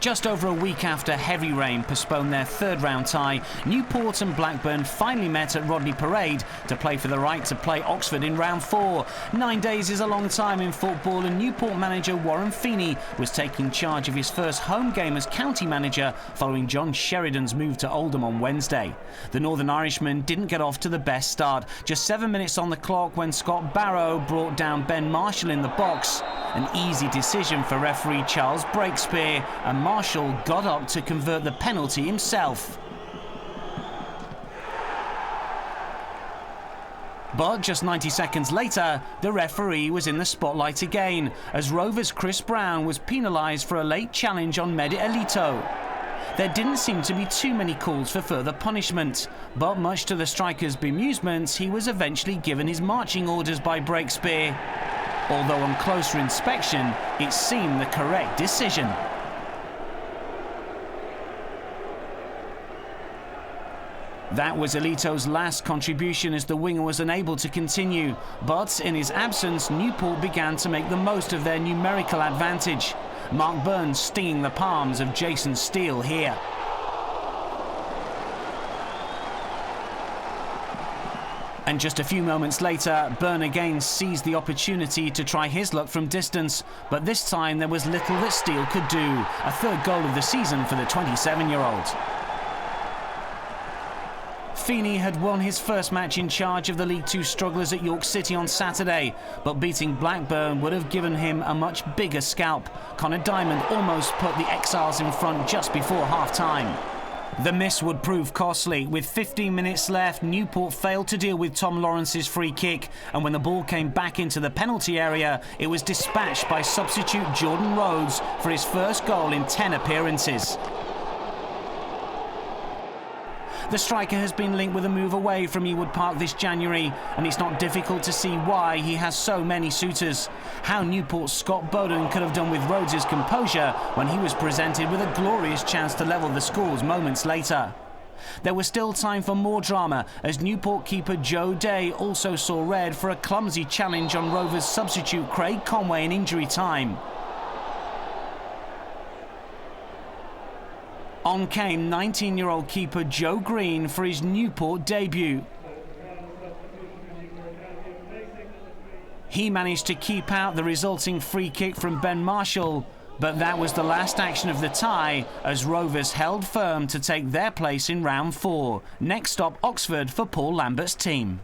Just over a week after heavy rain postponed their third-round tie, Newport and Blackburn finally met at Rodney Parade to play for the right to play Oxford in round 4. 9 days is a long time in football, and Newport manager Warren Feeney was taking charge of his first home game as county manager following John Sheridan's move to Oldham on Wednesday. The Northern Irishman didn't get off to the best start. Just 7 minutes on the clock when Scott Barrow brought down Ben Marshall in the box. An easy decision for referee Charles Breakspear, and Marshall got up to convert the penalty himself. But just 90 seconds later, the referee was in the spotlight again, as Rovers' Chris Brown was penalised for a late challenge on Mehdi Elito. There didn't seem to be too many calls for further punishment, but much to the striker's bemusement, he was eventually given his marching orders by Breakspear. Although on closer inspection, it seemed the correct decision. That was Elito's last contribution, as the winger was unable to continue. But in his absence, Newport began to make the most of their numerical advantage. Mark Burns stinging the palms of Jason Steele here. And just a few moments later, Byrne again seized the opportunity to try his luck from distance, but this time there was little that Steele could do. A third goal of the season for the 27-year-old. Feeney had won his first match in charge of the League Two strugglers at York City on Saturday, but beating Blackburn would have given him a much bigger scalp. Connor Diamond almost put the Exiles in front just before half-time. The miss would prove costly. With 15 minutes left, Newport failed to deal with Tom Lawrence's free kick, and when the ball came back into the penalty area, it was dispatched by substitute Jordan Rhodes for his first goal in 10 appearances. The striker has been linked with a move away from Ewood Park this January, and it's not difficult to see why he has so many suitors. How Newport's Scott Bowden could have done with Rhodes' composure when he was presented with a glorious chance to level the scores moments later. There was still time for more drama, as Newport keeper Joe Day also saw red for a clumsy challenge on Rovers substitute Craig Conway in injury time. On came 19-year-old keeper Joe Green for his Newport debut. He managed to keep out the resulting free kick from Ben Marshall, but that was the last action of the tie, as Rovers held firm to take their place in round 4. Next stop, Oxford for Paul Lambert's team.